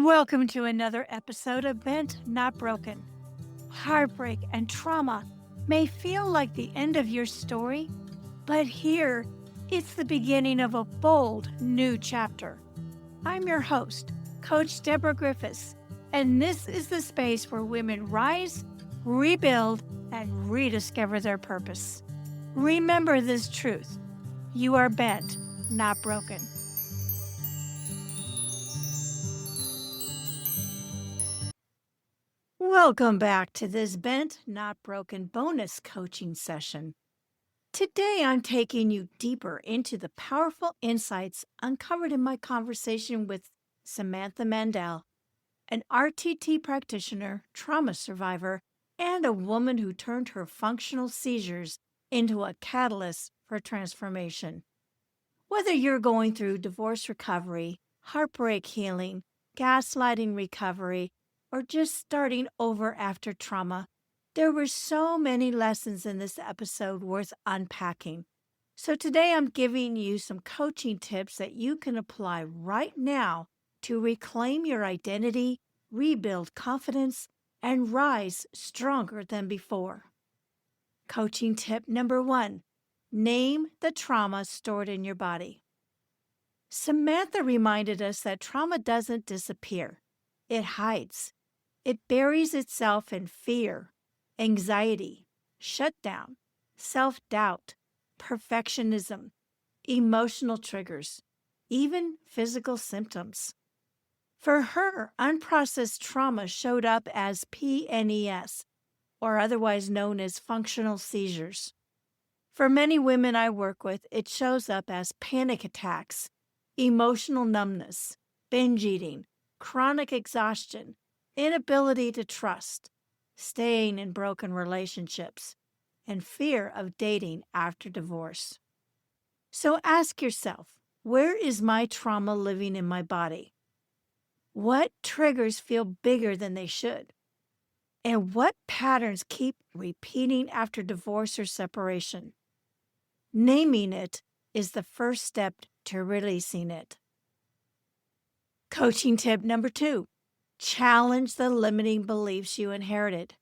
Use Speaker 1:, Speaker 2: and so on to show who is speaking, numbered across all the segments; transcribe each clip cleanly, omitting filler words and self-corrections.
Speaker 1: Welcome to another episode of Bent Not Broken. Heartbreak and trauma may feel like the end of your story, but here it's the beginning of a bold new chapter. I'm your host, Coach Deborah Griffiths, and this is the space where women rise, rebuild, and rediscover their purpose. Remember this truth: you are bent, not broken. Welcome back to this Bent Not Broken bonus coaching session. Today I'm taking you deeper into the powerful insights uncovered in my conversation with Samantha Mandell, an RTT practitioner, trauma survivor, and a woman who turned her functional seizures into a catalyst for transformation. Whether you're going through divorce recovery, heartbreak healing, gaslighting recovery, or just starting over after trauma, there were so many lessons in this episode worth unpacking. So today I'm giving you some coaching tips that you can apply right now to reclaim your identity, rebuild confidence, and rise stronger than before. Coaching tip number 1: name the trauma stored in your body. Samantha reminded us that trauma doesn't disappear. It hides. It buries itself in fear, anxiety, shutdown, self-doubt, perfectionism, emotional triggers, even physical symptoms. For her, unprocessed trauma showed up as PNES, or otherwise known as functional seizures. For many women I work with, it shows up as panic attacks, emotional numbness, binge eating, chronic exhaustion, inability to trust, staying in broken relationships, and fear of dating after divorce. So ask yourself, where is my trauma living in my body? What triggers feel bigger than they should? And what patterns keep repeating after divorce or separation? Naming it is the first step to releasing it. Coaching tip number 2: challenge the limiting beliefs you inherited.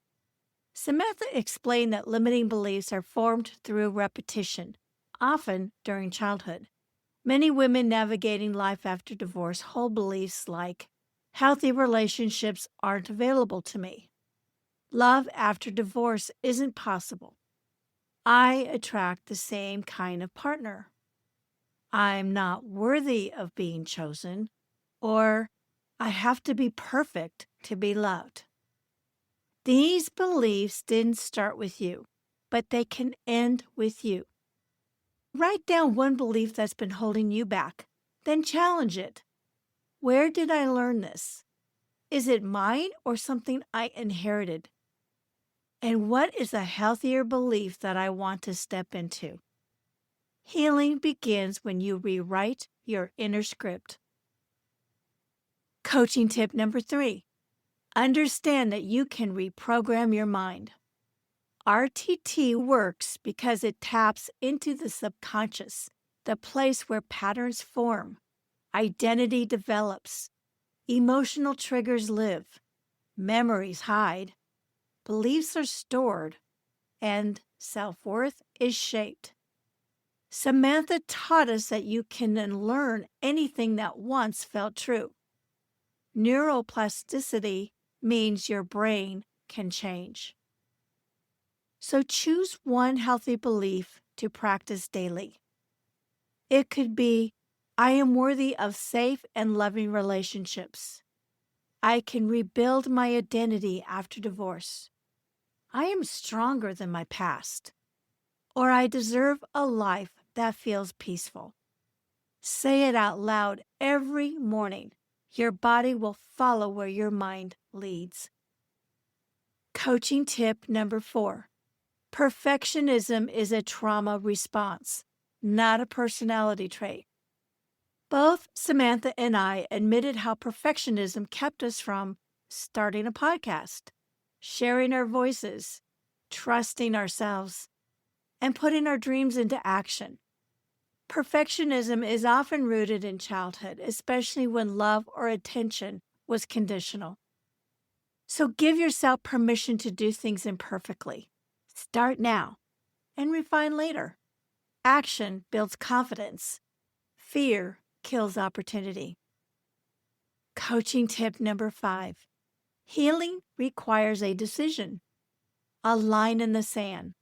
Speaker 1: Samantha explained that limiting beliefs are formed through repetition, often during childhood. Many women navigating life after divorce hold beliefs like, healthy relationships aren't available to me. Love after divorce isn't possible. I attract the same kind of partner. I'm not worthy of being chosen, or I have to be perfect to be loved. These beliefs didn't start with you, but they can end with you. Write down one belief that's been holding you back, then challenge it. Where did I learn this? Is it mine or something I inherited? And what is a healthier belief that I want to step into? Healing begins when you rewrite your inner script. Coaching tip number 3: understand that you can reprogram your mind. RTT works because it taps into the subconscious, the place where patterns form, identity develops, emotional triggers live, memories hide, beliefs are stored, and self-worth is shaped. Samantha taught us that you can unlearn anything that once felt true. Neuroplasticity means your brain can change. So choose one healthy belief to practice daily. It could be, I am worthy of safe and loving relationships. I can rebuild my identity after divorce. I am stronger than my past. Or I deserve a life that feels peaceful. Say it out loud every morning. Your body will follow where your mind leads. Coaching tip number 4: perfectionism is a trauma response, not a personality trait. Both Samantha and I admitted how perfectionism kept us from starting a podcast, sharing our voices, trusting ourselves, and putting our dreams into action. Perfectionism is often rooted in childhood, especially when love or attention was conditional. So give yourself permission to do things imperfectly. Start now and refine later. Action builds confidence. Fear kills opportunity. Coaching tip number 5. Healing requires a decision, a line in the sand.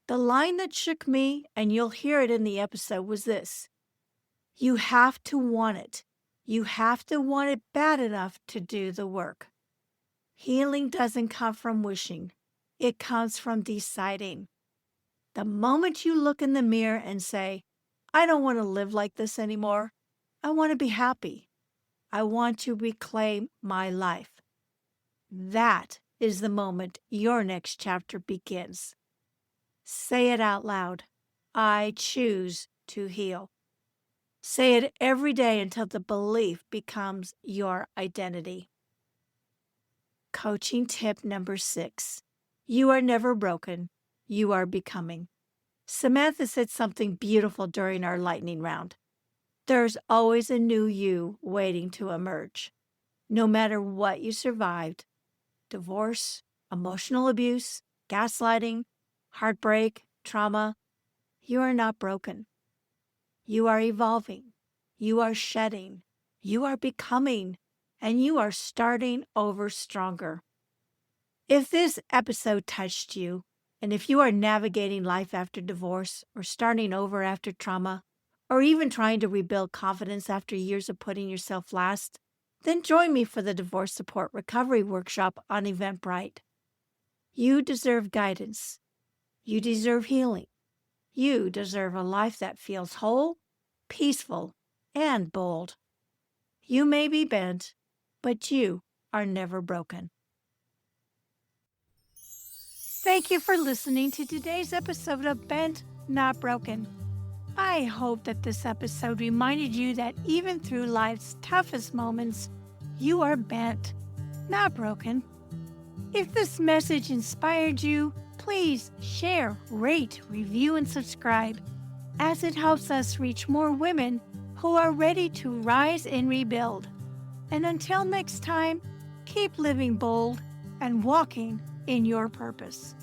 Speaker 1: The line that shook me, and you'll hear it in the episode, was this: you have to want it. You have to want it bad enough to do the work. Healing doesn't come from wishing. It comes from deciding. The moment you look in the mirror and say, I don't want to live like this anymore. I want to be happy. I want to reclaim my life. That is the moment your next chapter begins. Say it out loud. I choose to heal. Say it every day until the belief becomes your identity. Coaching tip number 6. You are never broken. You are becoming. Samantha said something beautiful during our lightning round. There's always a new you waiting to emerge. No matter what you survived, divorce, emotional abuse, gaslighting, heartbreak, trauma, you are not broken. You are evolving. You are shedding. You are becoming. And you are starting over stronger. If this episode touched you, and if you are navigating life after divorce, or starting over after trauma, or even trying to rebuild confidence after years of putting yourself last, then join me for the Divorce Support Recovery Workshop on Eventbrite. You deserve guidance. You deserve healing. You deserve a life that feels whole, peaceful, and bold. You may be bent, but you are never broken. Thank you for listening to today's episode of Bent, Not Broken. I hope that this episode reminded you that even through life's toughest moments, you are bent, not broken. If this message inspired you, please share, rate, review, and subscribe, as it helps us reach more women who are ready to rise and rebuild. And until next time, keep living bold and walking in your purpose.